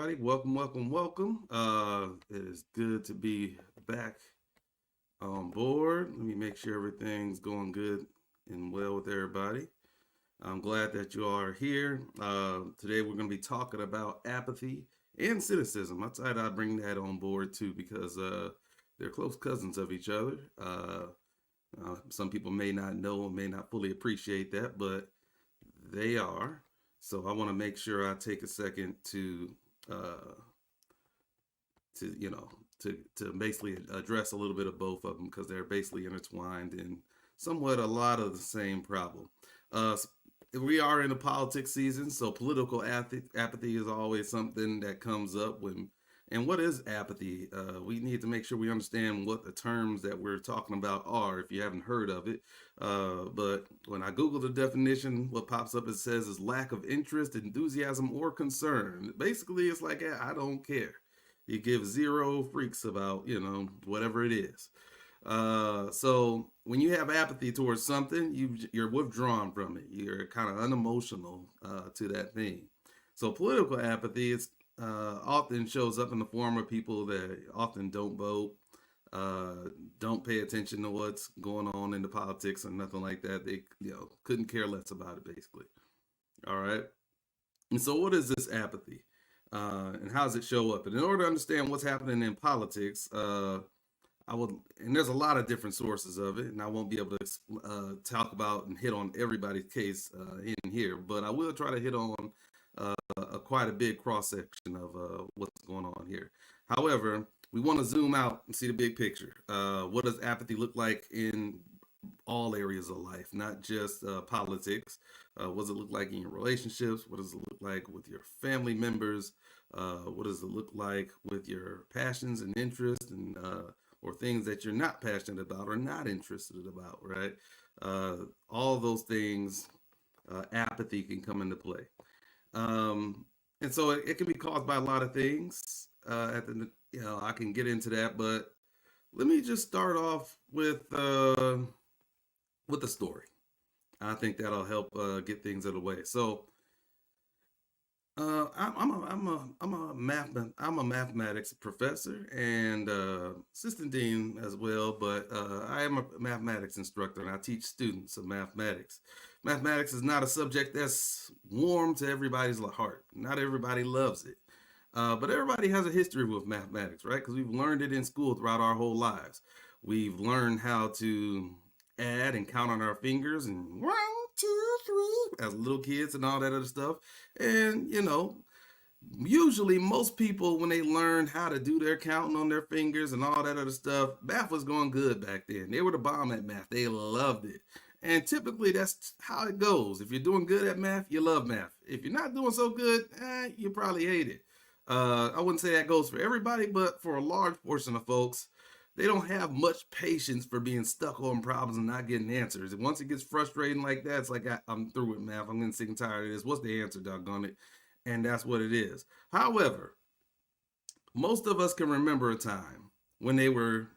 everybody. Welcome, welcome, welcome. It is good to be back on board. Let me make sure everything's going good and well with everybody. I'm glad that you are here. Today we're going to be talking about apathy and cynicism. I thought I'd bring that on board too because they're close cousins of each other. Some people may not know and may not fully appreciate that, but they are. So I want to make sure I take a second uh, to to basically address a little bit of both of them because they're basically intertwined in somewhat a lot of the same problem. Uh, we are in a politics season, so political apathy is always something that comes up when. And what is apathy? We need to make sure we understand what the terms that we're talking about are. If you haven't heard of it, but when I Google the definition, what pops up it says is lack of interest, enthusiasm, or concern. Basically, it's like I don't care. You give zero freaks about whatever it is. So when you have apathy towards something, you're withdrawn from it. You're kind of unemotional to that thing. So political apathy is often shows up in the form of people that often don't vote, don't pay attention to what's going on in the politics or nothing like that. They couldn't care less about it basically. All right. And so what is this apathy? And how does it show up? And in order to understand what's happening in politics, I would, and there's a lot of different sources of it, and I won't be able to talk about and hit on everybody's case in here, but I will try to hit on quite a big cross section of what's going on here. However, we want to zoom out and see the big picture. What does apathy look like in all areas of life, not just politics? What does it look like in your relationships? What does it look like with your family members? What does it look like with your passions and interests and or things that you're not passionate about or not interested about, right? All those things, apathy can come into play. And so it can be caused by a lot of things. I can get into that, but let me just start off with a story. I think that'll help get things out of the way. So I'm a mathematics professor and assistant dean as well, but I am a mathematics instructor and I teach students of mathematics. Mathematics is not a subject that's warm to everybody's heart. Not everybody loves it. But everybody has a history with mathematics, right? Because we've learned it in school throughout our whole lives. We've learned how to add and count on our fingers and 1, 2, 3 as little kids and all that other stuff. And usually most people when they learned how to do their counting on their fingers and all that other stuff, math was going good back then. They were the bomb at math. They loved it. And typically that's how it goes. If you're doing good at math, you love math. If you're not doing so good, you probably hate it. I wouldn't say that goes for everybody, but for a large portion of folks, they don't have much patience for being stuck on problems and not getting answers. And once it gets frustrating like that, it's like I'm through with math. I'm getting sick and tired of this. What's the answer, doggone it? And that's what it is. However, most of us can remember a time when they were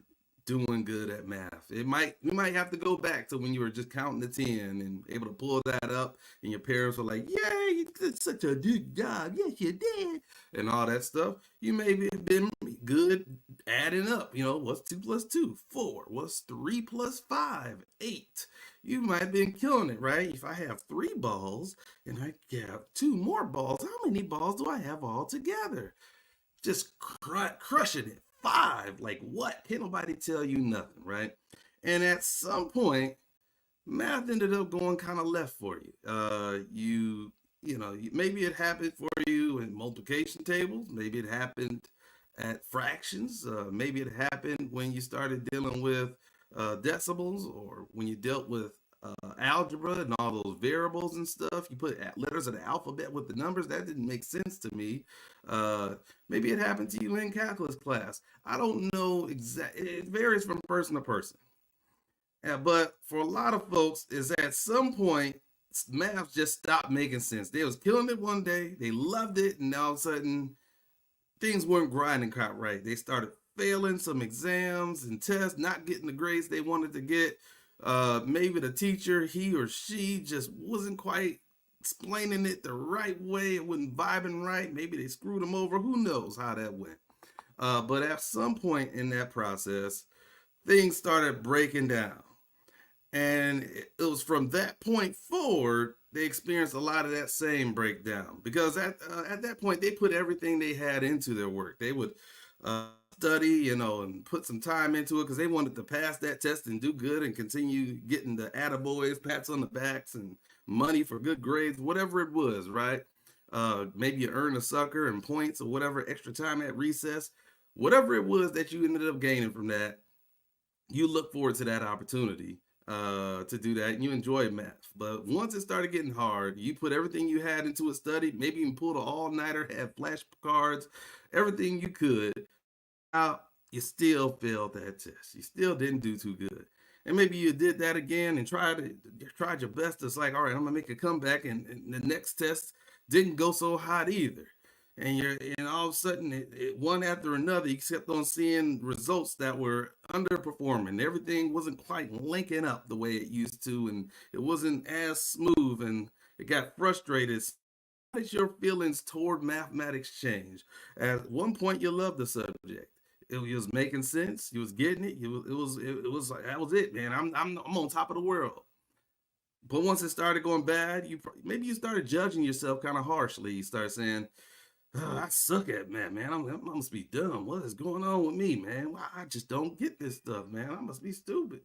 doing good at math. You might have to go back to when you were just counting to 10 and able to pull that up and your parents were like, "Yeah, you did such a good job. Yes, you did." And all that stuff. You may have been good adding up. What's 2 plus 2? 4. What's 3 plus 5? 8. You might have been killing it, right? If I have 3 balls and I have 2 more balls, how many balls do I have all together? Just crushing it. 5, like what? Can't nobody tell you nothing, right? And at some point, math ended up going kind of left for you. Maybe it happened for you in multiplication tables. Maybe it happened at fractions. Maybe it happened when you started dealing with decimals or when you dealt with algebra and all those variables and stuff. You put letters of the alphabet with the numbers. That didn't make sense to me. Maybe it happened to you in calculus class. I don't know exactly. It varies from person to person. But for a lot of folks, is at some point math just stopped making sense. They was killing it one day, they loved it, and all of a sudden things weren't grinding quite right. They started failing some exams and tests, not getting the grades they wanted to get. Maybe the teacher, he or she, just wasn't quite explaining it the right way. It wasn't vibing right. Maybe they screwed them over. Who knows how that went? But at some point in that process, things started breaking down. And it was from that point forward, they experienced a lot of that same breakdown because at that point, they put everything they had into their work. They would study, and put some time into it because they wanted to pass that test and do good and continue getting the attaboys, pats on the backs, and money for good grades, whatever it was, right? Maybe you earn a sucker and points or whatever, extra time at recess, whatever it was that you ended up gaining from that, you look forward to that opportunity to do that, and you enjoy math. But once it started getting hard, you put everything you had into a study, maybe even pulled an all-nighter, had flashcards, everything you could out, you still failed that test. You still didn't do too good. And maybe you did that again and tried your best. It's like, all right, I'm gonna make a comeback, and the next test didn't go so hot either. And all of a sudden, one after another, you kept on seeing results that were underperforming. Everything wasn't quite linking up the way it used to, and it wasn't as smooth, and it got frustrated. How did your feelings toward mathematics change? At one point, you loved the subject. It was making sense. You was getting it. It was like that was it, man. I'm on top of the world. But once it started going bad, maybe you started judging yourself kind of harshly. You start saying, "Oh, I suck at math, man. I must be dumb. What is going on with me, man? Why I just don't get this stuff, man. I must be stupid."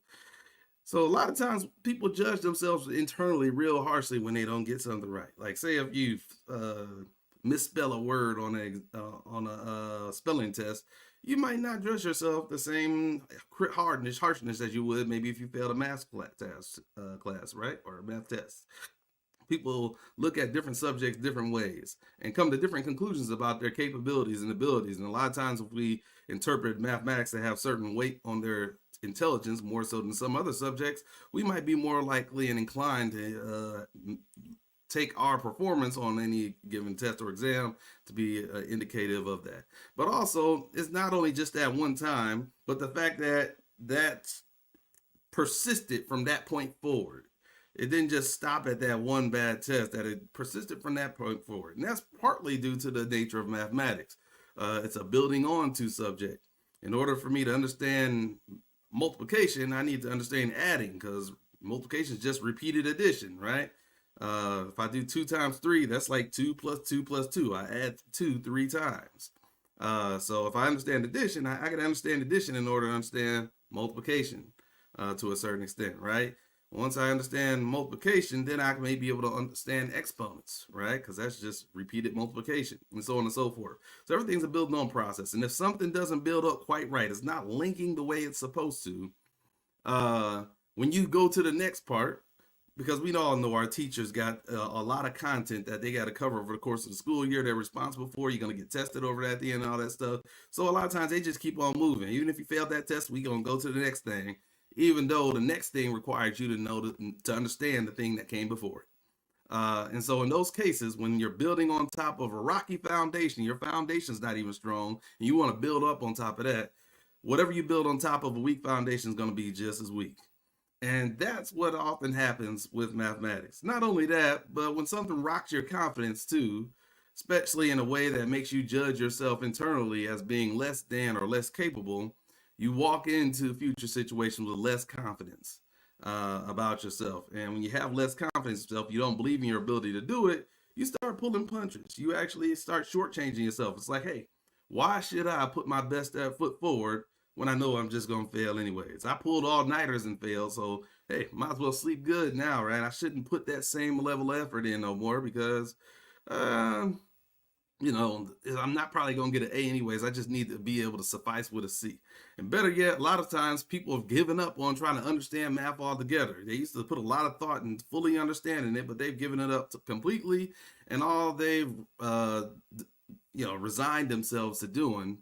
So a lot of times people judge themselves internally real harshly when they don't get something right. Like say if you uh, misspell a word on a spelling test, you might not judge yourself the same harshness as you would maybe if you failed a math class, right, or a math test. People look at different subjects different ways and come to different conclusions about their capabilities and abilities. And a lot of times, if we interpret mathematics to have certain weight on their intelligence more so than some other subjects, we might be more likely and inclined to take our performance on any given test or exam to be indicative of that. But also, it's not only just that one time, but the fact that that's persisted from that point forward. It didn't just stop at that one bad test, that it persisted from that point forward. And that's partly due to the nature of mathematics. It's a building on to subject. In order for me to understand multiplication, I need to understand adding because multiplication is just repeated addition, right? If I do 2 times 3, that's like 2 plus 2 plus 2. I add 2 3 times. So if I understand addition, I can understand addition in order to understand multiplication to a certain extent, right? Once I understand multiplication, then I may be able to understand exponents, right? Because that's just repeated multiplication and so on and so forth. So everything's a building on process. And if something doesn't build up quite right, it's not linking the way it's supposed to, uh, when you go to the next part, because we all know our teachers got a lot of content that they got to cover over the course of the school year they're responsible for. You're going to get tested over that at the end and all that stuff. So a lot of times they just keep on moving. Even if you failed that test, we're going to go to the next thing, even though the next thing requires you to know to understand the thing that came before it. And so in those cases, when you're building on top of a rocky foundation, your foundation's not even strong, and you want to build up on top of that, whatever you build on top of a weak foundation is going to be just as weak. And that's what often happens with mathematics. Not only that, but when something rocks your confidence too, especially in a way that makes you judge yourself internally as being less than or less capable, you walk into future situations with less confidence about yourself. And when you have less confidence in yourself, you don't believe in your ability to do it, you start pulling punches. You actually start shortchanging yourself. It's like, hey, why should I put my best foot forward when I know I'm just gonna fail anyways? I pulled all nighters and failed, so hey, might as well sleep good now, right? I shouldn't put that same level of effort in no more because, um, I'm not probably gonna get an A anyways. I just need to be able to suffice with a C. And better yet, a lot of times people have given up on trying to understand math altogether. They used to put a lot of thought in fully understanding it, but they've given it up completely, and all they've resigned themselves to doing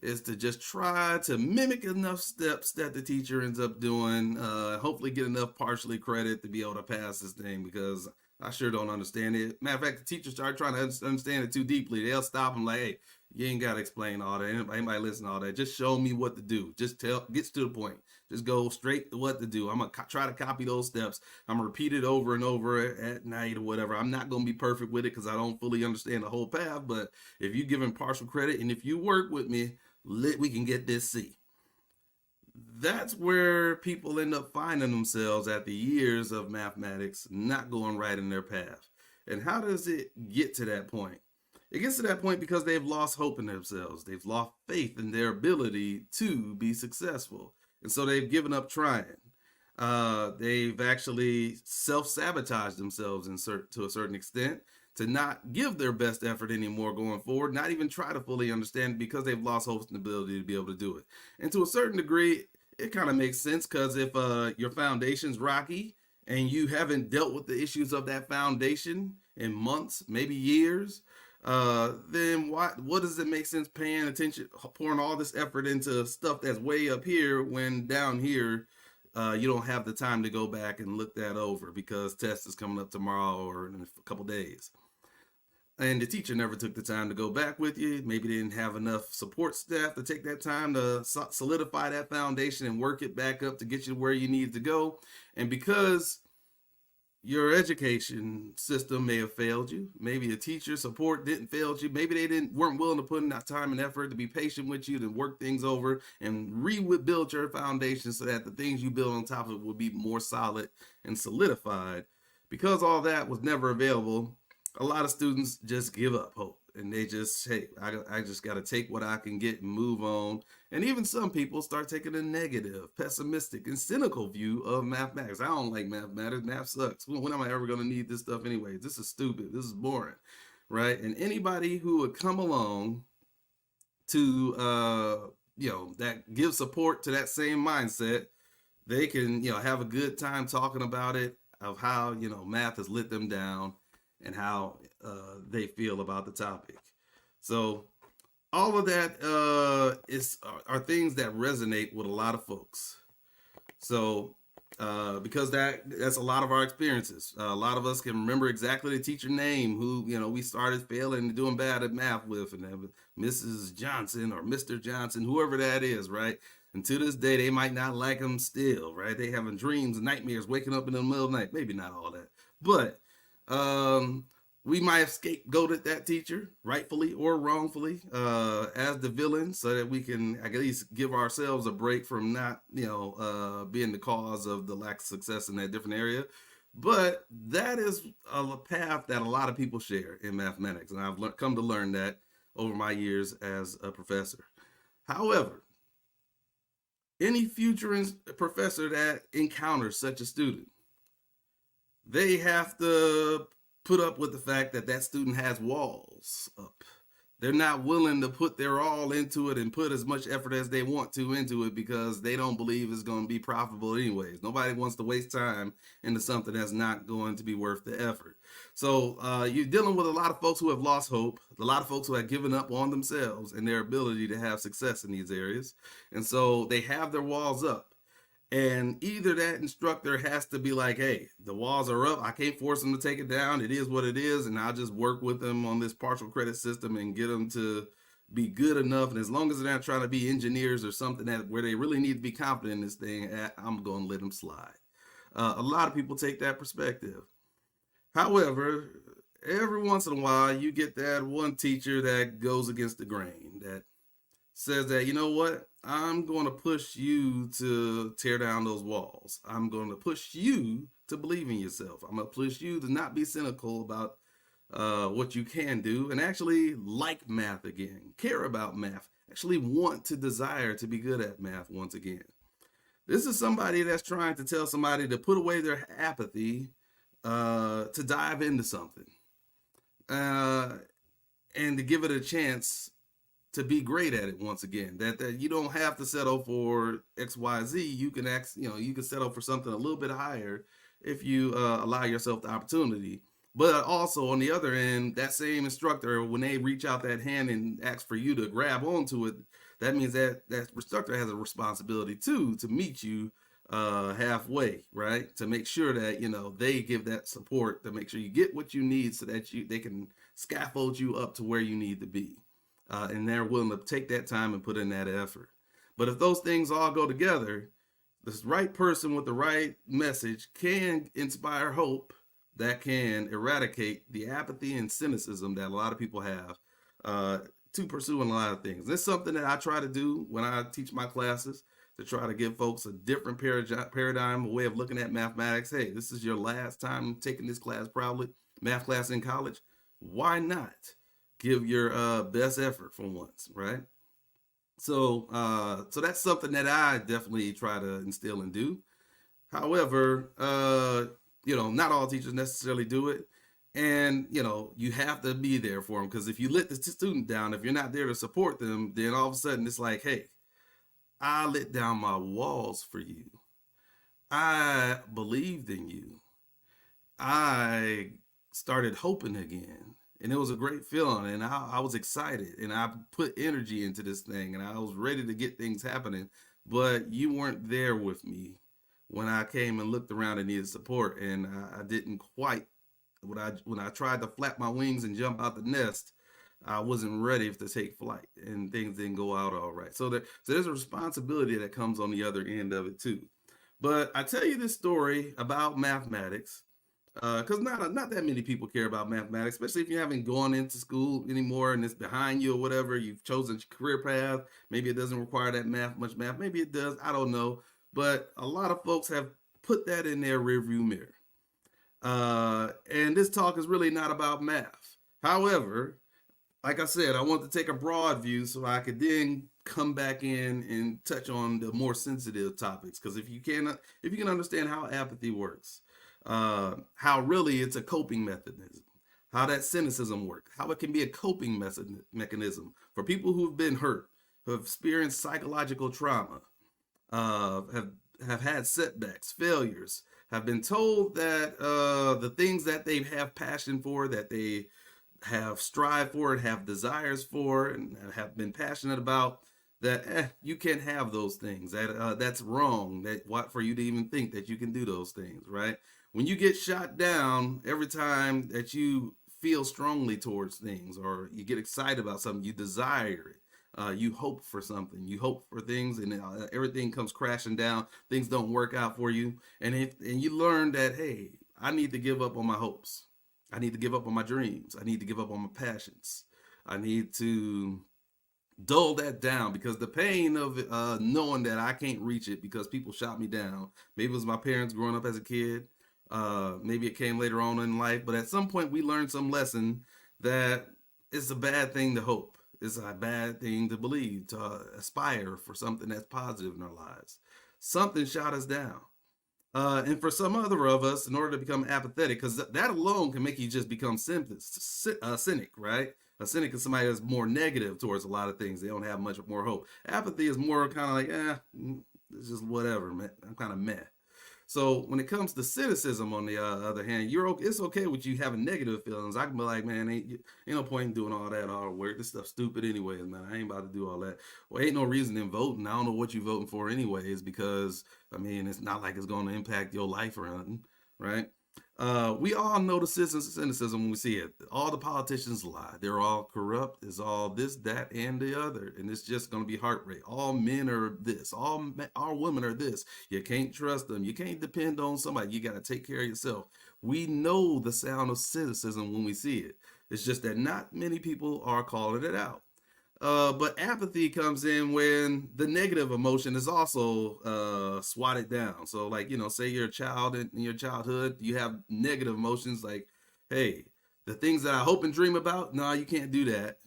is to just try to mimic enough steps that the teacher ends up doing, hopefully get enough partially credit to be able to pass this thing because I sure don't understand it. Matter of fact, the teachers start trying to understand it too deeply. They'll stop them like, hey, you ain't got to explain all that. Anybody listen to all that. Just show me what to do. Just gets to the point. Just go straight to what to do. I'm going to try to copy those steps. I'm going to repeat it over and over at night or whatever. I'm not going to be perfect with it because I don't fully understand the whole path. But if you give him partial credit and if you work with me, we can get this C. That's where people end up finding themselves after years of mathematics not going right in their path. And how does it get to that point? It gets to that point because they've lost hope in themselves. They've lost faith in their ability to be successful. And so they've given up trying. They've actually self-sabotaged themselves to a certain extent to not give their best effort anymore going forward, not even try to fully understand it because they've lost hope in the ability to be able to do it. And to a certain degree, it kind of makes sense because if your foundation's rocky and you haven't dealt with the issues of that foundation in months, maybe years, then what does it make sense paying attention, pouring all this effort into stuff that's way up here when down here you don't have the time to go back and look that over because test is coming up tomorrow or in a couple days. And the teacher never took the time to go back with you. Maybe they didn't have enough support staff to take that time to solidify that foundation and work it back up to get you where you need to go. And because your education system may have failed you, maybe the teacher support didn't fail you, maybe they weren't willing to put in that time and effort to be patient with you, to work things over and rebuild your foundation so that the things you build on top of it will be more solid and solidified. Because all that was never available, a lot of students just give up hope and they just, hey, I just got to take what I can get and move on. And even some people start taking a negative, pessimistic, and cynical view of mathematics. I don't like mathematics. Math sucks. When am I ever going to need this stuff anyway? This is stupid. This is boring, right? And anybody who would come along to, that gives support to that same mindset, they can, have a good time talking about it, of how, math has let them down and how they feel about the topic. So all of that are things that resonate with a lot of folks. So because that's a lot of our experiences. A lot of us can remember exactly the teacher name who we started failing and doing bad at math with, and that was Mrs. Johnson or Mr. Johnson, whoever that is, right? And to this day, they might not like them still, right? They having dreams and nightmares, waking up in the middle of the night. Maybe not all that, but we might have scapegoated that teacher, rightfully or wrongfully, as the villain, so that we can at least give ourselves a break from not, being the cause of the lack of success in that different area. But that is a path that a lot of people share in mathematics, and I've come to learn that over my years as a professor. However, any future professor that encounters such a student, they have to put up with the fact that that student has walls up. They're not willing to put their all into it and put as much effort as they want to into it because they don't believe it's going to be profitable anyways. Nobody wants to waste time into something that's not going to be worth the effort. So you're dealing with a lot of folks who have lost hope, a lot of folks who have given up on themselves and their ability to have success in these areas. And so they have their walls up. And either that instructor has to be like, hey, the walls are up. I can't force them to take it down. It is what it is. And I'll just work with them on this partial credit system and get them to be good enough. And as long as they're not trying to be engineers or something where they really need to be confident in this thing, I'm going to let them slide. A lot of people take that perspective. However, every once in a while, you get that one teacher that goes against the grain, that says that, you know what, I'm going to push you to tear down those walls. I'm going to push you to believe in yourself. I'm going to push you to not be cynical about what you can do and actually like math again, care about math, actually want to desire to be good at math once again. This is somebody that's trying to tell somebody to put away their apathy to dive into something and to give it a chance to be great at it once again. That you don't have to settle for XYZ. You can you can settle for something a little bit higher if you allow yourself the opportunity. But also on the other end, that same instructor, when they reach out that hand and ask for you to grab onto it, that means that instructor has a responsibility too to meet you halfway, right? To make sure that, they give that support to make sure you get what you need so that they can scaffold you up to where you need to be. And they're willing to take that time and put in that effort. But if those things all go together, this right person with the right message can inspire hope that can eradicate the apathy and cynicism that a lot of people have uh, to pursuing a lot of things. This is something that I try to do when I teach my classes, to try to give folks a different paradigm, a way of looking at mathematics. Hey, this is your last time taking this class, probably math class in college. Why not give your best effort for once, right? So that's something that I definitely try to instill and do. However, not all teachers necessarily do it. And, you have to be there for them, because if you let the student down, if you're not there to support them, then all of a sudden it's like, hey, I let down my walls for you. I believed in you. I started hoping again. And it was a great feeling. And I was excited. And I put energy into this thing. And I was ready to get things happening. But you weren't there with me when I came and looked around and needed support. And I didn't quite, when I tried to flap my wings and jump out the nest, I wasn't ready to take flight, and things didn't go out all right. So there's a responsibility that comes on the other end of it too. But I tell you this story about mathematics because not that many people care about mathematics, especially if you haven't gone into school anymore and it's behind you or whatever. You've chosen a career path. Maybe it doesn't require that much math. Maybe it does. I don't know. But a lot of folks have put that in their rearview mirror. And this talk is really not about math. However, like I said, I want to take a broad view so I could then come back in and touch on the more sensitive topics. Because if you can understand how apathy works, how really it's a coping mechanism, how that cynicism works, how it can be a coping mechanism for people who've been hurt, who have experienced psychological trauma, have had setbacks, failures, have been told that the things that they have passion for, that they have strived for and have desires for and have been passionate about, that you can't have those things, that that's wrong, that what for you to even think that you can do those things, right? When you get shot down every time that you feel strongly towards things, or you get excited about something, you desire it, you hope for something, you hope for things, and everything comes crashing down, things don't work out for you, and you learn that, hey, I need to give up on my hopes, I need to give up on my dreams, I need to give up on my passions, I need to dull that down, because the pain of knowing that I can't reach it because people shot me down. Maybe it was my parents growing up as a kid. Maybe it came later on in life, but at some point we learned some lesson that it's a bad thing to hope. It's a bad thing to believe, to aspire for something that's positive in our lives. Something shot us down. And for some other of us, in order to become apathetic, because that alone can make you just become cynic, right? A cynic is somebody that's more negative towards a lot of things. They don't have much more hope. Apathy is more kind of like, it's just whatever, man. I'm kind of meh. So when it comes to cynicism, on the other hand, it's okay with you having negative feelings. I can be like, man, ain't no point in doing all that hard work. This stuff's stupid anyways, man. I ain't about to do all that. Well, ain't no reason in voting. I don't know what you voting for anyways, because I mean, it's not like it's going to impact your life or anything, right? We all know the cynicism when we see it. All the politicians lie. They're all corrupt. It's all this, that, and the other. And it's just going to be heart rate. All men are this. All women are this. You can't trust them. You can't depend on somebody. You got to take care of yourself. We know the sound of cynicism when we see it. It's just that not many people are calling it out. But apathy comes in when the negative emotion is also swatted down. So, like, say you're a child in your childhood, you have negative emotions like, hey, the things that I hope and dream about, no, you can't do that.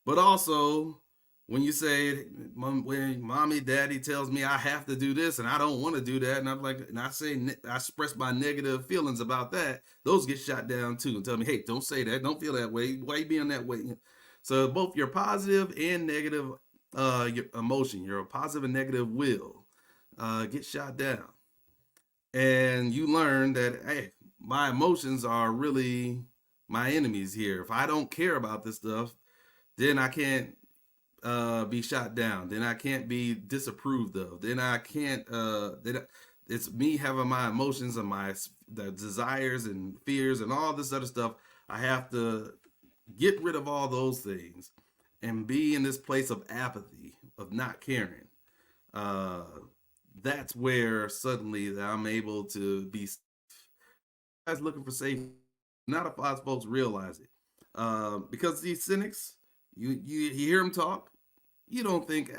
But also, when you say, when mommy, daddy tells me I have to do this and I don't want to do that, and I'm like, and I express my negative feelings about that, those get shot down too, and tell me, hey, don't say that, don't feel that way, why you being that way? So both your positive and negative your emotion, your positive and negative will get shot down. And you learn that, hey, my emotions are really my enemies here. If I don't care about this stuff, then I can't be shot down. Then I can't be disapproved of. Then I can't. It's me having my emotions and the desires and fears and all this other stuff. I have to get rid of all those things and be in this place of apathy, of not caring. Uh, that's where suddenly that I'm able to be guys looking for safety. Not if us folks realize it. Because these cynics, you hear them talk, you don't think,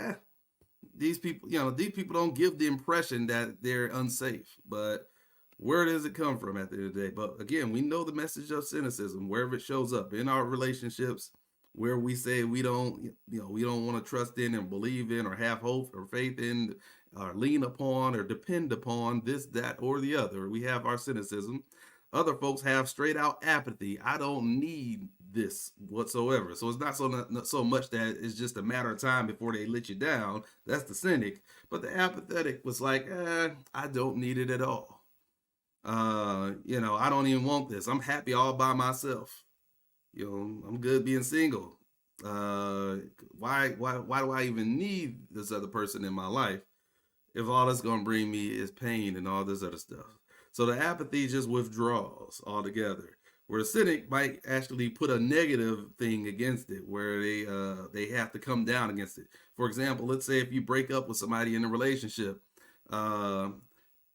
these people, these people don't give the impression that they're unsafe. But where does it come from at the end of the day? But again, we know the message of cynicism wherever it shows up in our relationships, where we say we don't want to trust in and believe in or have hope or faith in or lean upon or depend upon this, that, or the other. We have our cynicism. Other folks have straight out apathy. I don't need this whatsoever. So it's not so much that it's just a matter of time before they let you down. That's the cynic. But the apathetic was like, I don't need it at all. I don't even want this. I'm happy all by myself. I'm good being single. Uh, why do I even need this other person in my life if all it's gonna bring me is pain and all this other stuff? So the apathy just withdraws altogether. Where the cynic might actually put a negative thing against it, where they have to come down against it. For example, let's say if you break up with somebody in a relationship, uh,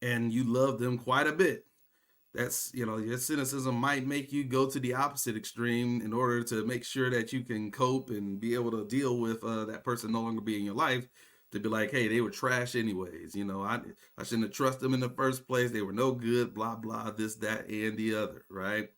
and you love them quite a bit, that's your cynicism might make you go to the opposite extreme in order to make sure that you can cope and be able to deal with that person no longer being in your life, to be like, hey, they were trash anyways. I shouldn't have trusted them in the first place. They were no good, blah blah, this, that, and the other, right?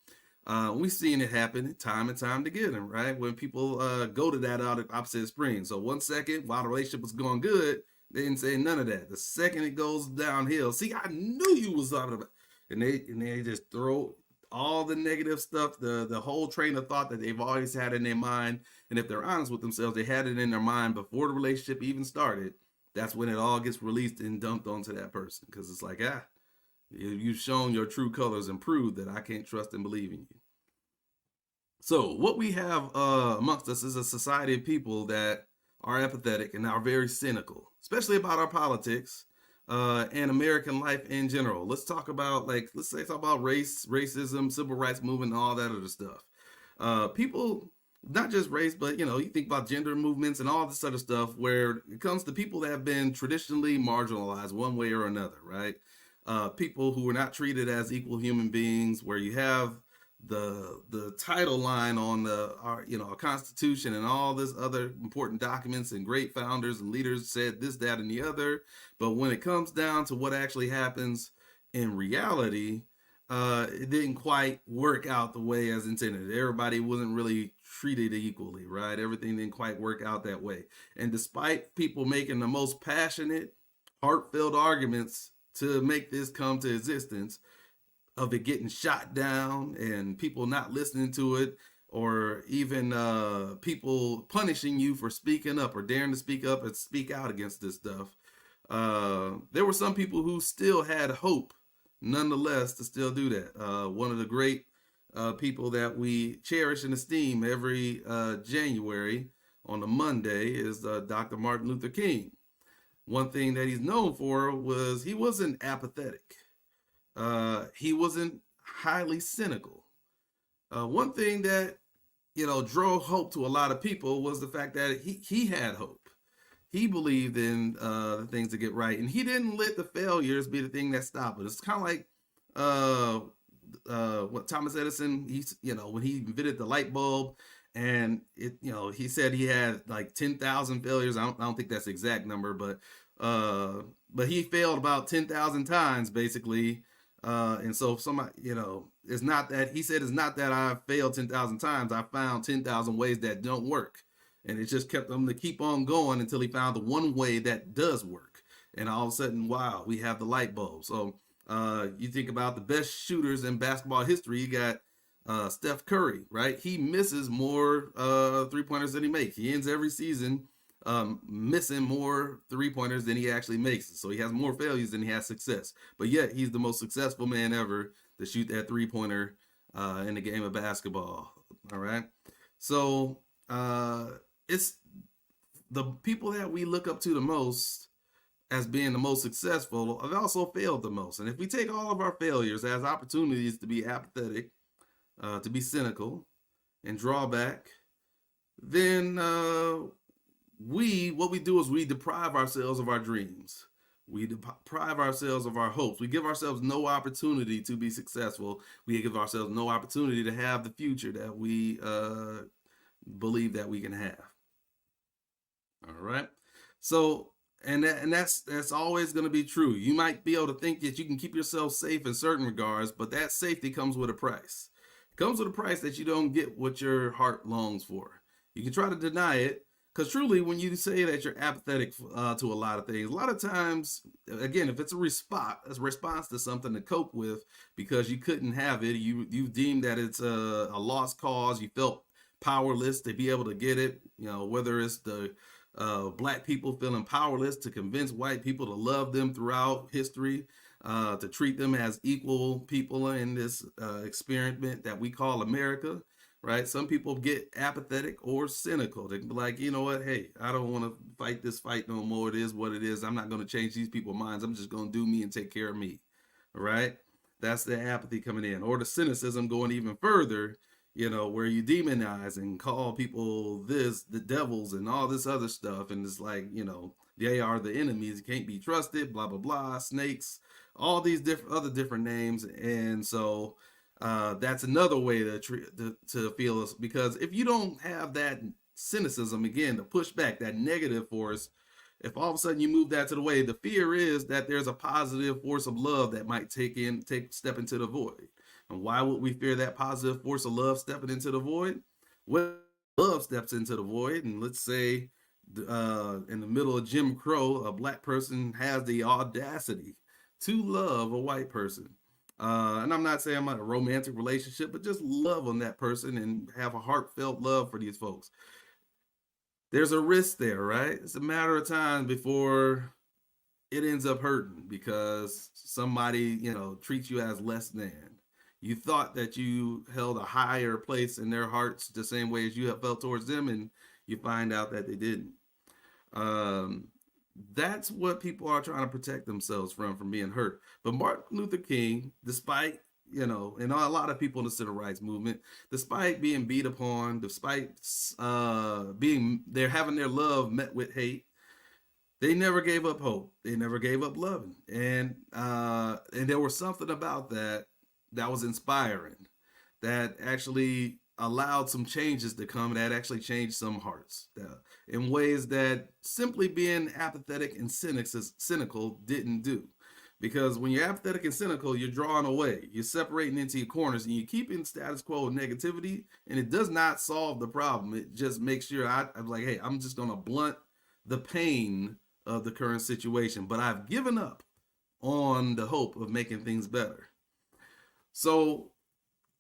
We've seen it happen time and time again, right? When people go to that opposite extreme. So 1 second while the relationship was going good, they didn't say none of that. The second it goes downhill, see, I knew you was talking about, and they just throw all the negative stuff, the whole train of thought that they've always had in their mind. And if they're honest with themselves, they had it in their mind before the relationship even started. That's when it all gets released and dumped onto that person, because it's like, you've shown your true colors and proved that I can't trust and believe in you. So what we have amongst us is a society of people that are apathetic and are very cynical, especially about our politics and American life in general. Let's talk about talk about racism, civil rights movement, and all that other stuff. People, not just race, but you think about gender movements and all this other stuff, where it comes to people that have been traditionally marginalized one way or another, right? People who were not treated as equal human beings, where you have the title line on our constitution and all this other important documents, and great founders and leaders said this, that, and the other. But when it comes down to what actually happens in reality, it didn't quite work out the way as intended. Everybody wasn't really treated equally, right? Everything didn't quite work out that way. And despite people making the most passionate, heartfelt arguments to make this come to existence, of it getting shot down and people not listening to it, or even people punishing you for speaking up or daring to speak up and speak out against this stuff. There were some people who still had hope, nonetheless, to still do that. One of the great people that we cherish and esteem every January on a Monday is Dr. Martin Luther King. One thing that he's known for was he wasn't apathetic. He wasn't highly cynical. One thing that drove hope to a lot of people was the fact that he had hope. He believed in the things to get right, and he didn't let the failures be the thing that stopped it. It's kind of like uh, what Thomas Edison, when he invented the light bulb, and he said he had like 10,000 failures. I don't think that's the exact number, but he failed about 10,000 times basically. And so somebody, it's not that he said, it's not that I failed 10,000 times. I found 10,000 ways that don't work. And it just kept him to keep on going until he found the one way that does work. And all of a sudden, wow, we have the light bulb. So you think about the best shooters in basketball history. You got Steph Curry, right? He misses more 3-pointers than he makes. He ends every season missing more 3-pointers than he actually makes. So he has more failures than he has success. But yet he's the most successful man ever to shoot that 3-pointer in the game of basketball. All right. So it's the people that we look up to the most as being the most successful have also failed the most. And if we take all of our failures as opportunities to be apathetic, to be cynical, and draw back, then what we do is we deprive ourselves of our dreams. We deprive ourselves of our hopes. We give ourselves no opportunity to be successful. We give ourselves no opportunity to have the future that we believe that we can have. All right. So, and that's always going to be true. You might be able to think that you can keep yourself safe in certain regards, but that safety comes with a price. It comes with a price that you don't get what your heart longs for. You can try to deny it, because truly, when you say that you're apathetic to a lot of things, a lot of times, again, if it's a response to something to cope with because you couldn't have it, you deem that it's a lost cause. You felt powerless to be able to get it. You know, whether it's the black people feeling powerless to convince white people to love them throughout history, to treat them as equal people in this experiment that we call America, right? Some people get apathetic or cynical. They can be like, you know what? Hey, I don't want to fight this fight no more. It is what it is. I'm not going to change these people's minds. I'm just going to do me and take care of me, right? That's the apathy coming in, or the cynicism going even further, where you demonize and call people this, the devils, and all this other stuff. And it's like, they are the enemies, can't be trusted, blah, blah, blah, snakes, all these different names. And so that's another way to feel us, because if you don't have that cynicism, again, to push back that negative force, if all of a sudden you move that to the way, the fear is that there's a positive force of love that might step into the void. And why would we fear that positive force of love stepping into the void? Well, love steps into the void, and let's say in the middle of Jim Crow, a black person has the audacity to love a white person. And I'm not saying I'm in a romantic relationship, but just love on that person and have a heartfelt love for these folks. There's a risk there, right? It's a matter of time before it ends up hurting because somebody, treats you as less than. You thought that you held a higher place in their hearts the same way as you have felt towards them, and you find out that they didn't. Um, that's what people are trying to protect themselves from being hurt. But Martin Luther King, despite and a lot of people in the civil rights movement, despite being beat upon, despite being they're having their love met with hate, they never gave up hope. They never gave up loving, and there was something about that was inspiring, that actually allowed some changes to come, that actually changed some hearts in ways that simply being apathetic and cynical didn't do. Because when you're apathetic and cynical, you're drawing away, you're separating into your corners, and you're keeping status quo with negativity, and it does not solve the problem. It just makes sure I'm like, hey, I'm just going to blunt the pain of the current situation, but I've given up on the hope of making things better. So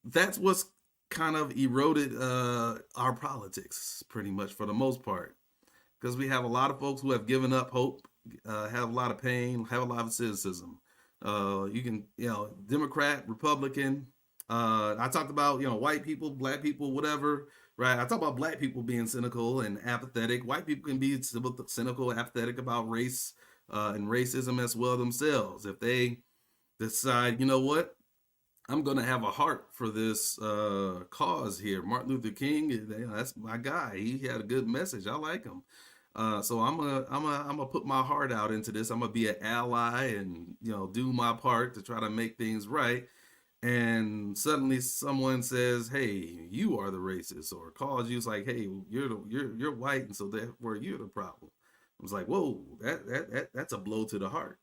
that's what's kind of eroded our politics pretty much for the most part, because we have a lot of folks who have given up hope, have a lot of pain, have a lot of cynicism. You can, Democrat, Republican. I talked about, white people, black people, whatever, right? I talked about black people being cynical and apathetic. White people can be cynical, apathetic about race and racism as well themselves. If they decide, you know what, I'm going to have a heart for this cause here. Martin Luther King, that's my guy. He had a good message. I like him. So I'm gonna put my heart out into this. I'm gonna be an ally and do my part to try to make things right. And suddenly someone says, "Hey, you are the racist," or calls you. It's like, "Hey, you're white, and so therefore you're the problem." I was like, "Whoa, that's a blow to the heart."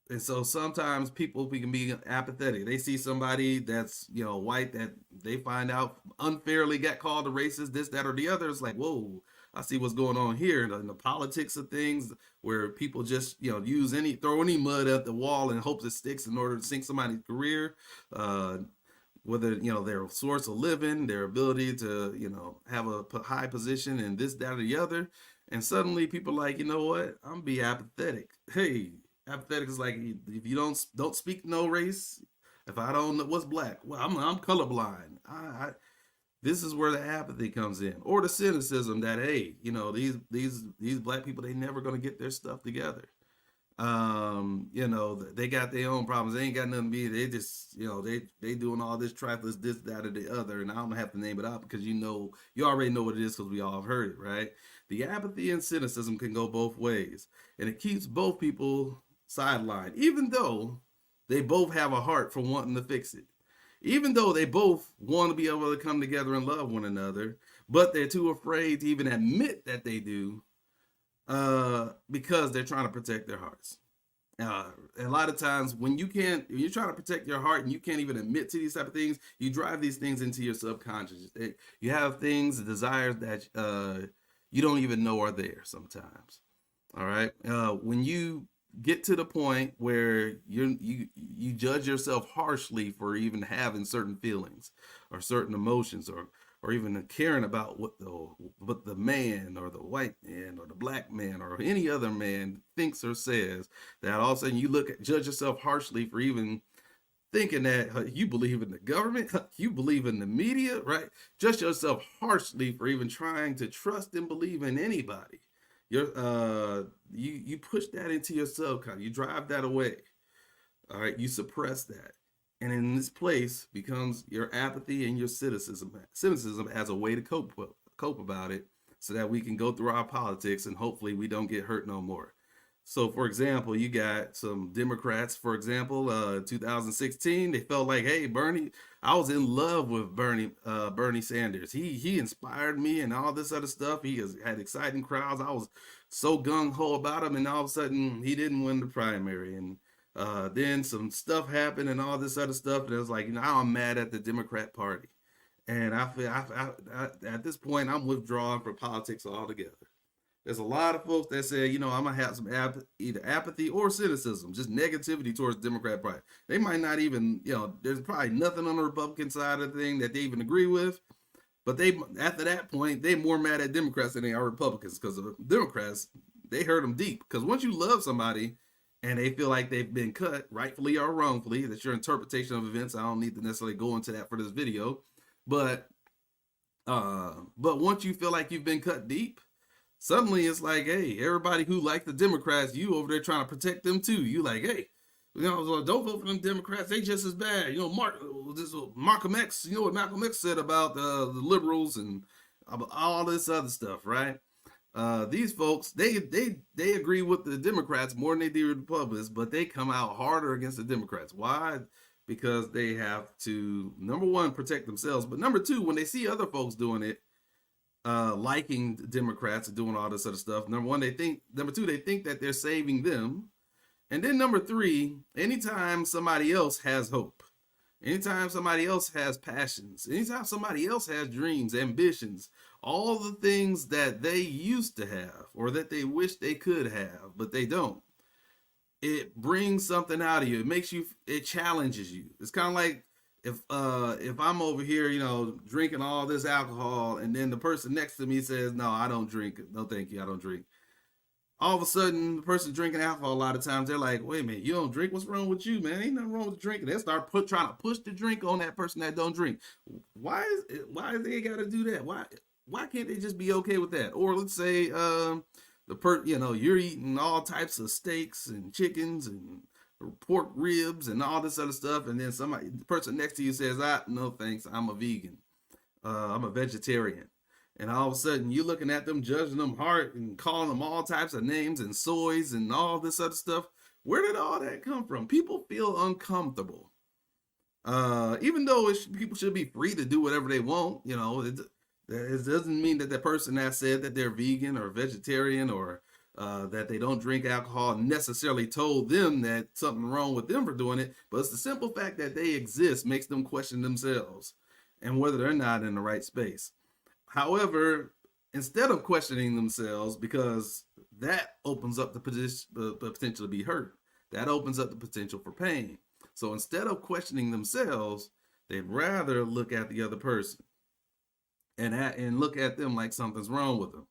And so sometimes people can be apathetic. They see somebody that's white that they find out unfairly got called a racist, this, that, or the other. It's like, whoa, I see what's going on here in the politics of things, where people just throw any mud at the wall and hope it sticks in order to sink somebody's career. Whether their source of living, their ability to have a high position, and this, that, or the other. And suddenly people are like, you know what, I'm gonna be apathetic. Hey, apathetic is like, if you don't speak no race, if I don't know what's black, well, I'm colorblind. This is where the apathy comes in, or the cynicism that, hey, these black people, they never gonna get their stuff together. They got their own problems. They ain't got nothing to be. They just, they doing all this trifling, this, that, or the other. And I don't have to name it out because you already know what it is because we all have heard it, right? The apathy and cynicism can go both ways, and it keeps both people sidelined, even though they both have a heart for wanting to fix it. Even though they both want to be able to come together and love one another, but they're too afraid to even admit that they do, because they're trying to protect their hearts. A lot of times when you're trying to protect your heart and you can't even admit to these type of things, you drive these things into your subconscious. You have things, desires that you don't even know are there sometimes. All right. When you get to the point where you judge yourself harshly for even having certain feelings or certain emotions, or even caring about what the man or the white man or the black man or any other man thinks or says, that all of a sudden judge yourself harshly for even thinking that you believe in the government, you believe in the media, right? Judge yourself harshly for even trying to trust and believe in anybody. You push that into your subconscious. You drive that away. All right, you suppress that, and in this place becomes your apathy and your cynicism as a way to cope about it, so that we can go through our politics and hopefully we don't get hurt no more. So, for example, you got some Democrats, for example, 2016, they felt like, hey, Bernie, I was in love with Bernie Sanders. He inspired me and all this other stuff. He had exciting crowds. I was so gung ho about him, and all of a sudden, he didn't win the primary. And then some stuff happened and all this other stuff. And it was like, now I'm mad at the Democrat Party. And I feel at this point, I'm withdrawing from politics altogether. There's a lot of folks that say, I'm gonna have some either apathy or cynicism, just negativity towards the Democrat Party. They might not even, there's probably nothing on the Republican side of the thing that they even agree with. But they, after that point, they more mad at Democrats than they are Republicans, because the Democrats, they hurt them deep. Because once you love somebody and they feel like they've been cut, rightfully or wrongfully, that's your interpretation of events. I don't need to necessarily go into that for this video, but once you feel like you've been cut deep, suddenly it's like, hey, everybody who liked the Democrats, you over there trying to protect them too. You like, hey, don't vote for them Democrats. They just as bad. Malcolm X, what Malcolm X said about the liberals and all this other stuff, right? These folks, they agree with the Democrats more than they do with the Republicans, but they come out harder against the Democrats. Why? Because they have to, number one, protect themselves, but number two, when they see other folks doing it, liking Democrats and doing all this other stuff. Number two, they think that they're saving them. And then number three, anytime somebody else has hope, anytime somebody else has passions, anytime somebody else has dreams, ambitions, all the things that they used to have or that they wish they could have, but they don't, it brings something out of you. It challenges you. It's kind of like, if I'm over here, drinking all this alcohol, and then the person next to me says, "No, I don't drink. No, thank you, I don't drink." All of a sudden, the person drinking alcohol, a lot of times they're like, "Wait a minute, you don't drink? What's wrong with you, man? Ain't nothing wrong with drinking." They start trying to push the drink on that person that don't drink. Why they got to do that? Why can't they just be okay with that? Or let's say you're eating all types of steaks and chickens and pork ribs and all this other stuff, and then the person next to you says, no thanks, I'm a vegan, I'm a vegetarian. And all of a sudden you're looking at them, judging them hard and calling them all types of names and soys and all this other stuff. Where did all that come from? People feel uncomfortable, even though people should be free to do whatever they want. It doesn't mean that the person that said that they're vegan or vegetarian or that they don't drink alcohol necessarily told them that something wrong with them for doing it, but it's the simple fact that they exist makes them question themselves and whether they're not in the right space. However, instead of questioning themselves, because that opens up the potential to be hurt, that opens up the potential for pain. So instead of questioning themselves, they'd rather look at the other person and look at them like something's wrong with them.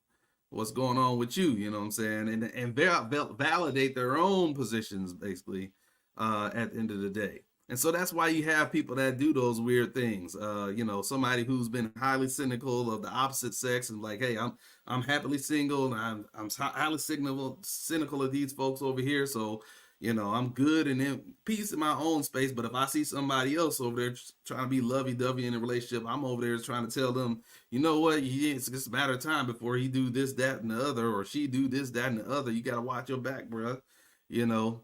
What's going on with you? You know what I'm saying? And validate their own positions, basically, at the end of the day. And so that's why you have people that do those weird things. Somebody who's been highly cynical of the opposite sex and like, hey, I'm happily single and I'm highly cynical of these folks over here. So, I'm good and in peace in my own space. But if I see somebody else over there trying to be lovey-dovey in a relationship, I'm over there trying to tell them, you know what, it's just a matter of time before he do this, that, and the other, or she do this, that, and the other. You got to watch your back, bro. You know,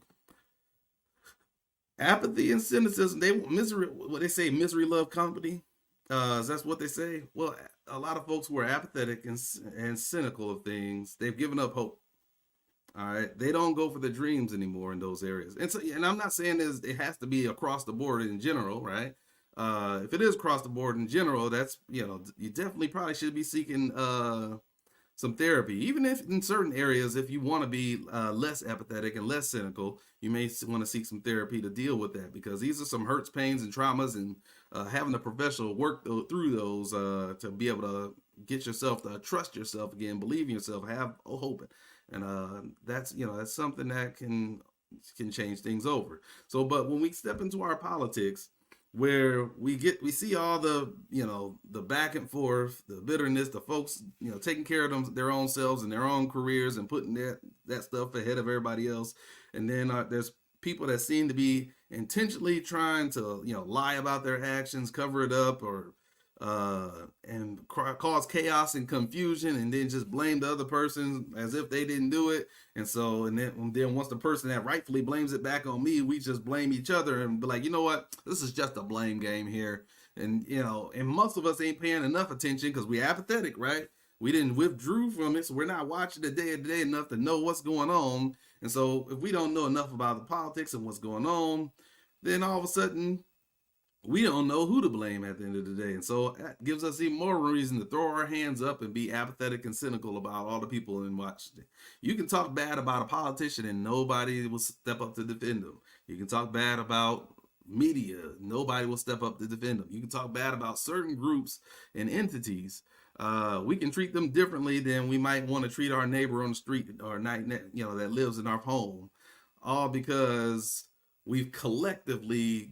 Apathy and cynicism. They misery. What they say, misery love company. That's what they say. Well, a lot of folks who are apathetic and cynical of things, they've given up hope. All right, they don't go for the dreams anymore in those areas. And so, and I'm not saying it has to be across the board in general, right? If it is across the board in general, that's you definitely probably should be seeking some therapy, even if in certain areas, if you want to be less apathetic and less cynical, you may want to seek some therapy to deal with that, because these are some hurts, pains, and traumas, and having a professional work through those to be able to get yourself to trust yourself again, believe in yourself, have hope, and that's something that can change things over. So, but when we step into our politics, where we see all the the back and forth, the bitterness, the folks taking care of their own selves and their own careers and putting that stuff ahead of everybody else, and then there's people that seem to be intentionally trying to lie about their actions, cover it up, or and cause chaos and confusion, and then just blame the other person as if they didn't do it. And then once the person that rightfully blames it back on me, we just blame each other and be like, you know what, this is just a blame game here. And most of us ain't paying enough attention because we apathetic, right? We didn't withdrew from it, so we're not watching the day to day enough to know what's going on. And so if we don't know enough about the politics and what's going on, then all of a sudden we don't know who to blame at the end of the day. And so that gives us even more reason to throw our hands up and be apathetic and cynical about all the people in Washington. You can talk bad about a politician and nobody will step up to defend them. You can talk bad about media, nobody will step up to defend them. You can talk bad about certain groups and entities. We can treat them differently than we might want to treat our neighbor on the street or that lives in our home, all because we've collectively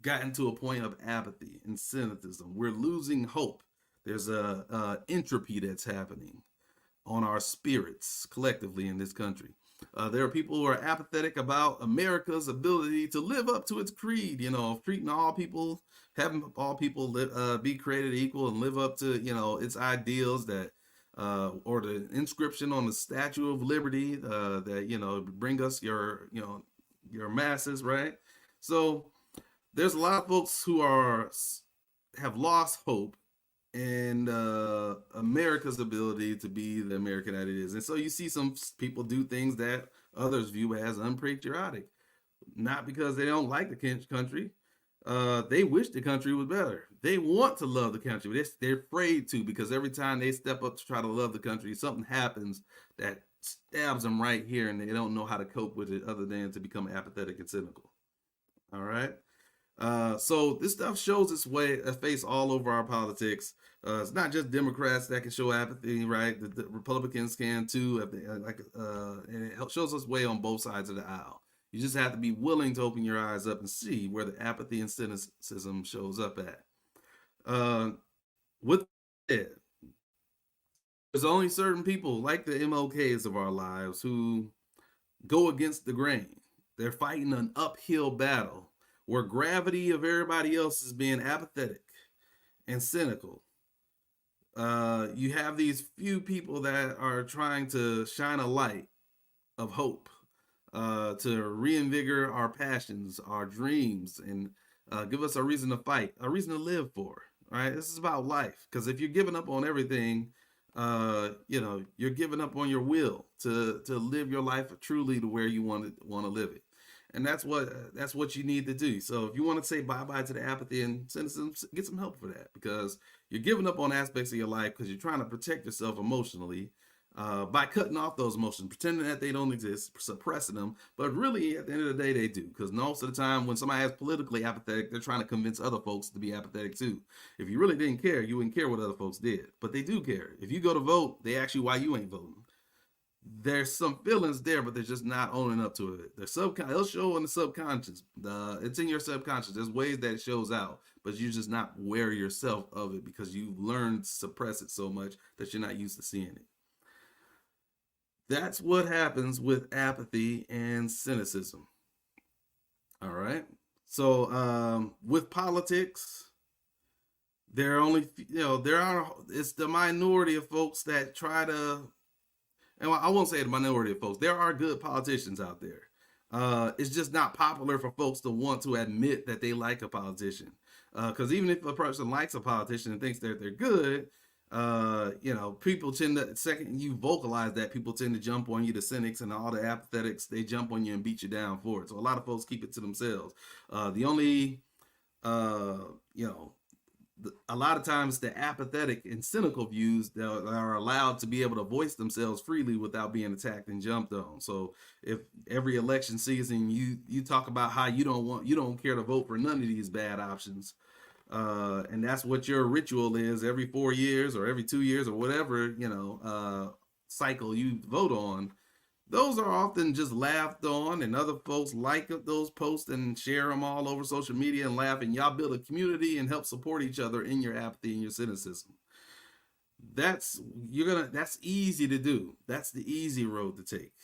gotten to a point of apathy and cynicism. We're losing hope. There's a entropy that's happening on our spirits collectively in this country. There are people who are apathetic about America's ability to live up to its creed, of treating all people, having all people be created equal and live up to, its ideals, that or the inscription on the Statue of Liberty that, bring us your masses, right? So there's a lot of folks who have lost hope in America's ability to be the American that it is. And so you see some people do things that others view as unpatriotic, not because they don't like the country. They wish the country was better. They want to love the country, but they're afraid to, because every time they step up to try to love the country, something happens that stabs them right here, and they don't know how to cope with it other than to become apathetic and cynical. All right. So this stuff shows its face all over our politics. It's not just Democrats that can show apathy, right? The Republicans can too, if they, and it shows its way on both sides of the aisle. You just have to be willing to open your eyes up and see where the apathy and cynicism shows up at. With that, there's only certain people like the MLKs of our lives who go against the grain. They're fighting an uphill battle where gravity of everybody else is being apathetic and cynical. You have these few people that are trying to shine a light of hope, to reinvigorate our passions, our dreams, and give us a reason to fight, a reason to live for. Right? This is about life. Because if you're giving up on everything, you're giving up on your will to live your life truly to where you want to live it. And that's what you need to do. So if you want to say bye-bye to the apathy and cynicism, get some help for that, because you're giving up on aspects of your life because you're trying to protect yourself emotionally by cutting off those emotions, pretending that they don't exist, suppressing them. But really, at the end of the day, they do. Because most of the time, when somebody is politically apathetic, they're trying to convince other folks to be apathetic too. If you really didn't care, you wouldn't care what other folks did. But they do care. If you go to vote, they ask you why you ain't voting. there's some feelings there, but they're just not owning up to it. It'll show in the subconscious. It's in your subconscious. There's ways that it shows out, but you're just not aware yourself of it because you've learned to suppress it so much that you're not used to seeing it. That's what happens with apathy and cynicism. All right. So with politics, there are only there are it's the minority of folks that try to, and I won't say the minority of folks. There are good politicians out there. It's just not popular for folks to want to admit that they like a politician. Because even if a person likes a politician and thinks that they're good, people tend to, second you vocalize that, people tend to jump on you, the cynics and all the apathetics, they jump on you and beat you down for it. So a lot of folks keep it to themselves. The only, uh, you know, a lot of times the apathetic and cynical views that are allowed to be able to voice themselves freely without being attacked and jumped on. So if every election season you talk about how you don't care to vote for none of these bad options, and that's what your ritual is every 4 years or every 2 years or whatever cycle you vote on, those are often just laughed on, and other folks like those posts and share them all over social media and laugh, and y'all build a community and help support each other in your apathy and your cynicism. That's easy to do. That's the easy road to take.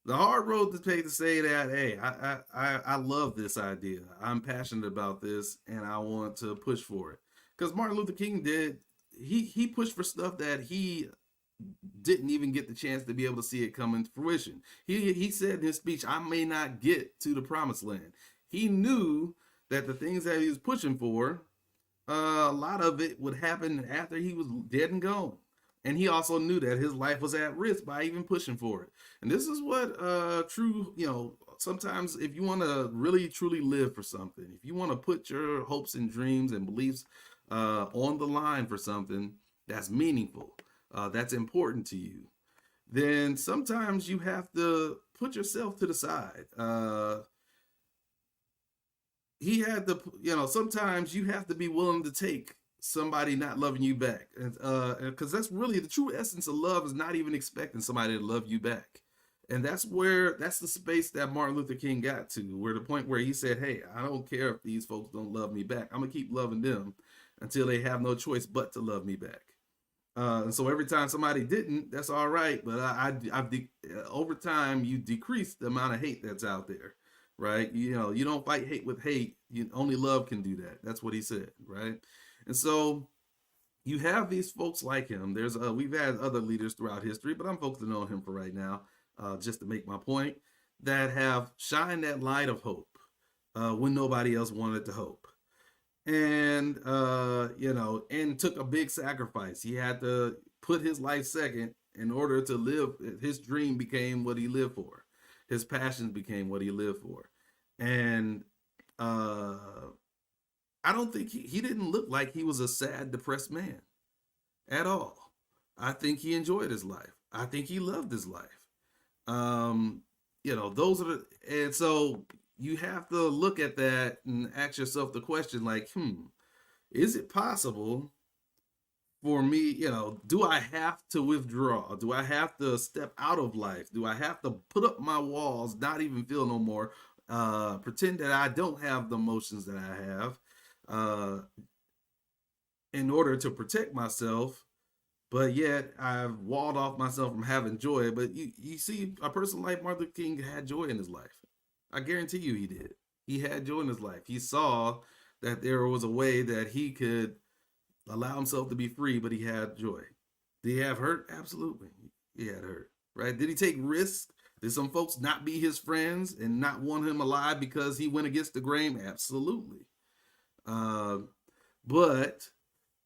The hard road to take to say that, hey, I love this idea, I'm passionate about this, and I want to push for it. Because Martin Luther King did, he pushed for stuff that he didn't even get the chance to be able to see it come into fruition. He said in his speech, I may not get to the promised land. He knew that the things that he was pushing for, a lot of it would happen after he was dead and gone. And he also knew that his life was at risk by even pushing for it. And this is what sometimes if you want to really truly live for something, if you want to put your hopes and dreams and beliefs on the line for something that's meaningful, that's important to you, then sometimes you have to put yourself to the side. He had to, sometimes you have to be willing to take somebody not loving you back. And because that's really the true essence of love, is not even expecting somebody to love you back. And that's the space that Martin Luther King got to, where the point where he said, hey, I don't care if these folks don't love me back. I'm gonna keep loving them until they have no choice but to love me back. And so every time somebody didn't, that's all right. But over time, you decrease the amount of hate that's out there, right? You don't fight hate with hate. Only love can do that. That's what he said, right? And so you have these folks like him. We've had other leaders throughout history, but I'm focusing on him for right now, just to make my point, that have shined that light of hope when nobody else wanted to hope. And and took a big sacrifice. He had to put his life second in order to live. His dream became what he lived for. His passions became what he lived for. And I don't think he didn't look like he was a sad, depressed man at all. I think he enjoyed his life. I think he loved his life. Those are and so you have to look at that and ask yourself the question, like, is it possible for me, do I have to withdraw? Do I have to step out of life? Do I have to put up my walls, not even feel no more, pretend that I don't have the emotions that I have, in order to protect myself, but yet I've walled off myself from having joy? But you see, a person like Martin Luther King had joy in his life. I guarantee you he did. He had joy in his life. He saw that there was a way that he could allow himself to be free, but he had joy. Did he have hurt? Absolutely. He had hurt, right? Did he take risks? Did some folks not be his friends and not want him alive because he went against the grain? Absolutely. But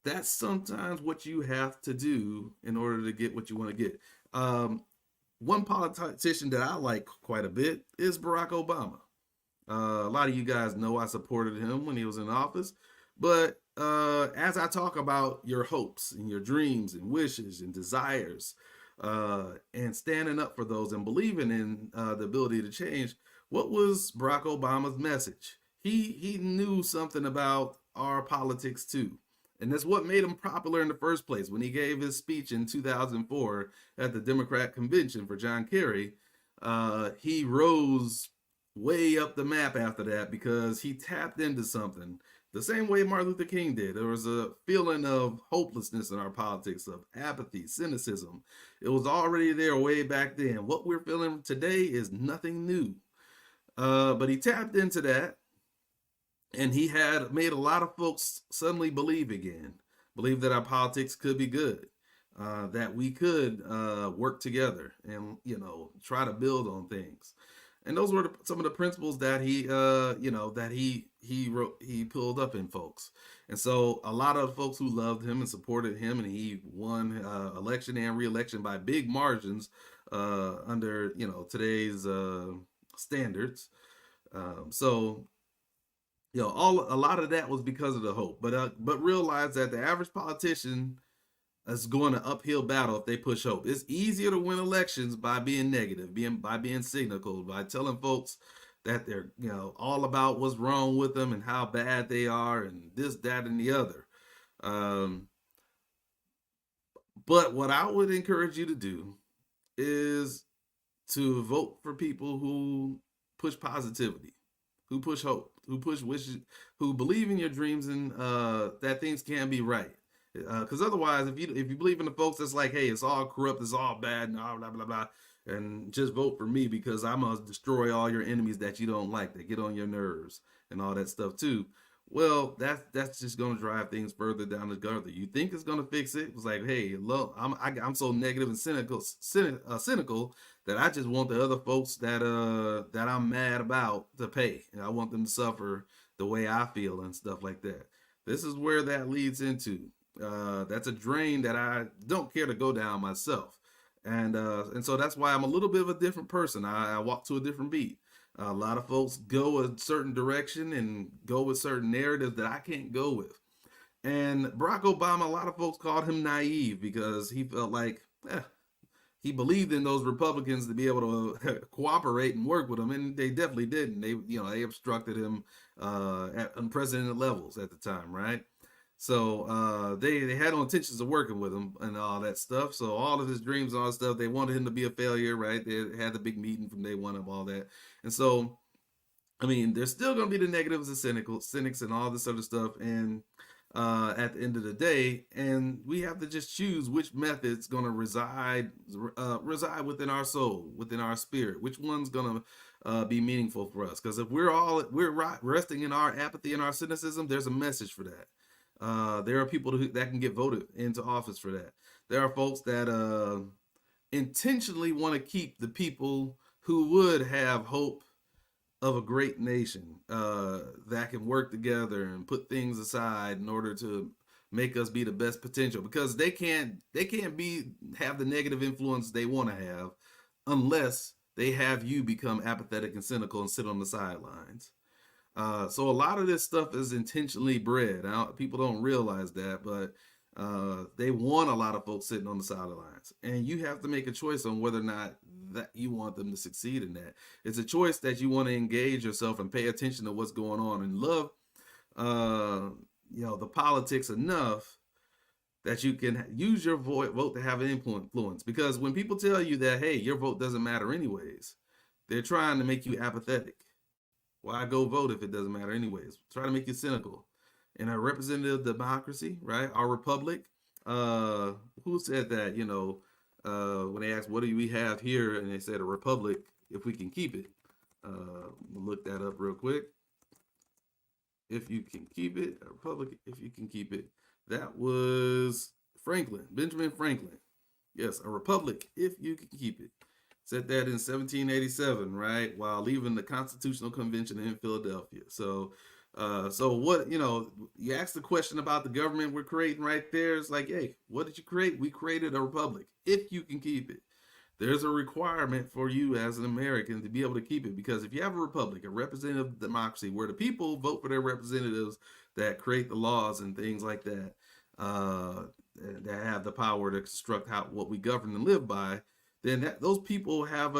that's sometimes what you have to do in order to get what you want to get. One politician that I like quite a bit is Barack Obama. A lot of you guys know I supported him when he was in office. But as I talk about your hopes and your dreams and wishes and desires, and standing up for those and believing in the ability to change, what was Barack Obama's message? He knew something about our politics too. And that's what made him popular in the first place. When he gave his speech in 2004 at the Democrat convention for John Kerry, he rose way up the map after that because he tapped into something the same way Martin Luther King did. There was a feeling of hopelessness in our politics, of apathy, cynicism. It was already there way back then. What we're feeling today is nothing new. But he tapped into that, and he had made a lot of folks suddenly believe again, believe that our politics could be good, that we could work together and try to build on things. And those were some of the principles that he pulled up in folks. And so a lot of folks who loved him and supported him, and he won election and re-election by big margins under today's standards. So a lot of that was because of the hope, but realize that the average politician is going an uphill battle if they push hope. It's easier to win elections by being negative, by being cynical, by telling folks that they're all about what's wrong with them and how bad they are and this, that, and the other. But what I would encourage you to do is to vote for people who push positivity, who push hope, who push wishes, who believe in your dreams and that things can be right. Because otherwise, if you believe in the folks that's like, hey, it's all corrupt, it's all bad, and blah blah blah, and just vote for me because I'm gonna destroy all your enemies that you don't like, that get on your nerves, and all that stuff too. Well, that's just gonna drive things further down the gutter. You think it's gonna fix it? It's like, hey, look, I'm so negative and cynical that I just want the other folks that I'm mad about to pay, and I want them to suffer the way I feel and stuff like that. This is where that leads into. That's a drain that I don't care to go down myself, and so that's why I'm a little bit of a different person. I walk to a different beat. A lot of folks go a certain direction and go with certain narratives that I can't go with. And Barack Obama, a lot of folks called him naive because he felt like he believed in those Republicans to be able to cooperate and work with him, and they definitely didn't. They obstructed him at unprecedented levels at the time, right? So they had no intentions of working with him and all that stuff. So all of his dreams and all that stuff, they wanted him to be a failure, right? They had the big meeting from day one of all that. And so, I mean, there's still going to be the negatives and cynics and all this other stuff. And at the end of the day, and we have to just choose which method's going to reside within our soul, within our spirit, which one's going to be meaningful for us. Because if we're resting in our apathy and our cynicism, there's a message for that. There are people that can get voted into office for that. There are folks that intentionally want to keep the people who would have hope of a great nation that can work together and put things aside in order to make us be the best potential, because they can't have the negative influence they want to have unless they have you become apathetic and cynical and sit on the sidelines. So a lot of this stuff is intentionally bred. People don't realize that, but they want a lot of folks sitting on the sidelines, and you have to make a choice on whether or not that you want them to succeed in that. It's a choice that you want to engage yourself and pay attention to what's going on and love, the politics enough that you can use your vote to have an influence. Because when people tell you that, hey, your vote doesn't matter anyways, they're trying to make you apathetic. Why go vote if it doesn't matter anyways? Try to make you cynical. In a representative democracy, right? Our republic. Who said that? When they asked, "What do we have here?" and they said, "A republic, if we can keep it." Look that up real quick. If you can keep it, a republic, if you can keep it. That was Benjamin Franklin. Yes, a republic, if you can keep it. Said that in 1787, right, while leaving the Constitutional Convention in Philadelphia. So what, you ask the question about the government we're creating right there. It's like, hey, what did you create? We created a republic, if you can keep it. There's a requirement for you as an American to be able to keep it, because if you have a republic, a representative democracy, where the people vote for their representatives that create the laws and things like that, that have the power to construct what we govern and live by, then those people have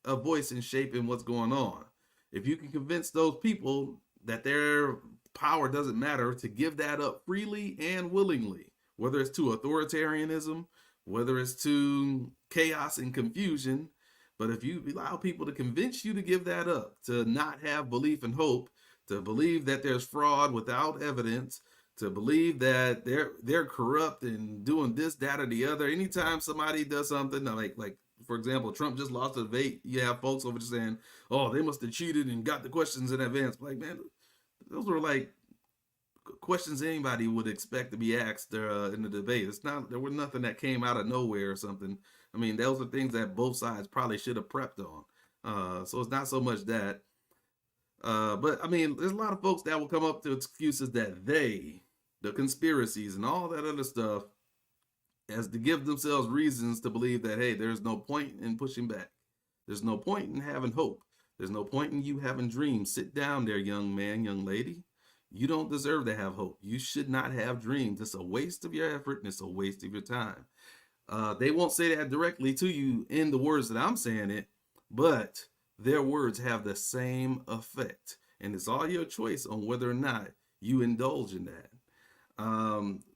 a voice in shaping what's going on. If you can convince those people that their power doesn't matter, to give that up freely and willingly, whether it's to authoritarianism, whether it's to chaos and confusion. But if you allow people to convince you to give that up, to not have belief and hope, to believe that there's fraud without evidence, to believe that they're corrupt and doing this, that, or the other. Anytime somebody does something like for example, Trump just lost a debate, you have folks over just saying, "Oh, they must have cheated and got the questions in advance." Like, man, those were like questions anybody would expect to be asked in the debate. It's not, there was nothing that came out of nowhere or something. I mean, those are things that both sides probably should have prepped on. So it's not so much that. But I mean, there's a lot of folks that will come up to excuses that the conspiracies and all that other stuff, as to give themselves reasons to believe that, hey, there's no point in pushing back. There's no point in having hope. There's no point in you having dreams. Sit down there, young man, young lady. You don't deserve to have hope. You should not have dreams. It's a waste of your effort and it's a waste of your time. They won't say that directly to you in the words that I'm saying it, but their words have the same effect. And it's all your choice on whether or not you indulge in that.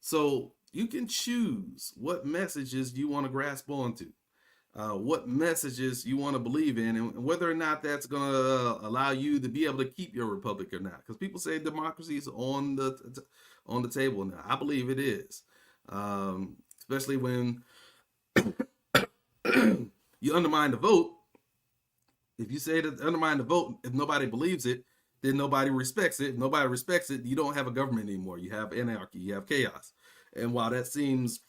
So you can choose what messages you want to grasp onto, what messages you want to believe in, and whether or not that's going to allow you to be able to keep your republic or not. Because people say democracy is on the table now. I believe it is, especially when you undermine the vote. If you say that undermine the vote, if nobody believes it, then nobody respects it. If nobody respects it, you don't have a government anymore. You have anarchy, you have chaos. And while that seems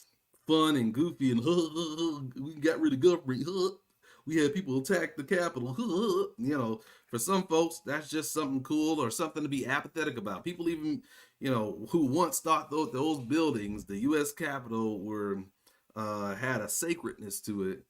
fun and goofy and we got rid of government, we had people attack the Capitol, for some folks, that's just something cool or something to be apathetic about. People even, who once thought those buildings, the U.S. Capitol, were had a sacredness to it,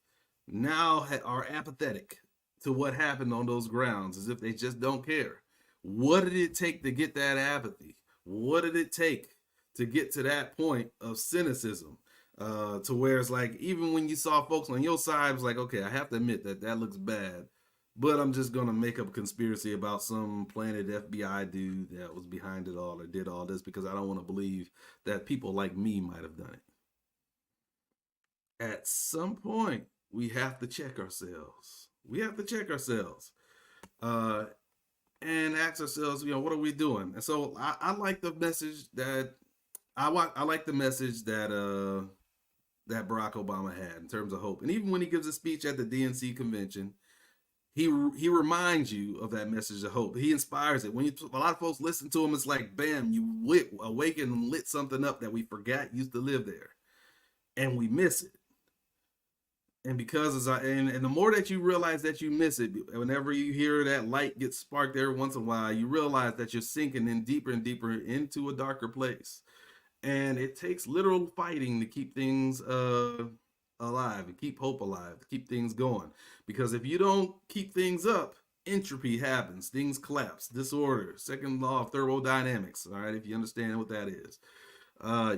now are apathetic to what happened on those grounds, as if they just don't care. What did it take to get that apathy? What did it take to get to that point of cynicism? To where it's like, even when you saw folks on your side, it was like, okay, I have to admit that looks bad, but I'm just going to make up a conspiracy about some planted FBI dude that was behind it all or did all this, because I don't want to believe that people like me might have done it. At some point, we have to check ourselves. We have to check ourselves. And ask ourselves, what are we doing? And so I like the message that I like the message that that Barack Obama had in terms of hope. And even when he gives a speech at the DNC convention, he reminds you of that message of hope. He inspires it. When a lot of folks listen to him, it's like, bam, you awaken and lit something up that we forgot used to live there, and we miss it. And because and the more that you realize that you miss it, whenever you hear that light get sparked every once in a while, you realize that you're sinking in deeper and deeper into a darker place. And it takes literal fighting to keep things alive, and keep hope alive, to keep things going. Because if you don't keep things up, entropy happens, things collapse, disorder, second law of thermodynamics. All right, if you understand what that is.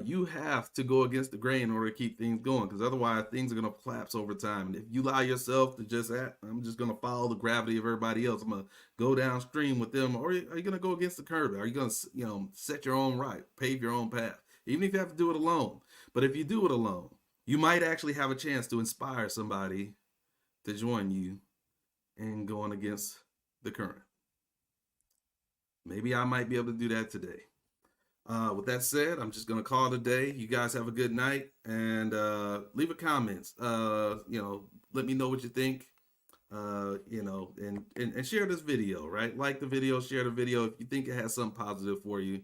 You have to go against the grain in order to keep things going, because otherwise things are going to collapse over time. And if you allow yourself to just I'm just going to follow the gravity of everybody else, I'm going to go downstream with them, or are you going to go against the curve? Are you going to set your own right, pave your own path, even if you have to do it alone? But if you do it alone, you might actually have a chance to inspire somebody to join you in going against the current. Maybe I might be able to do that today. With that said, I'm just going to call it a day. You guys have a good night, and leave a comments. Let me know what you think. And share this video, right? Like the video, share the video if you think it has something positive for you.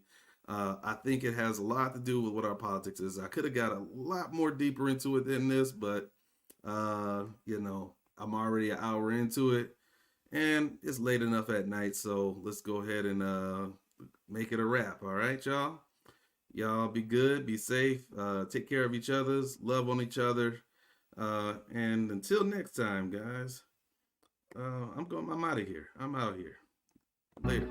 I think it has a lot to do with what our politics is. I could have got a lot more deeper into it than this, but I'm already an hour into it, and it's late enough at night, so let's go ahead and make it a wrap. All right, y'all. Y'all be good, be safe, take care of each other's, love on each other, and until next time, guys. I'm out of here. Later.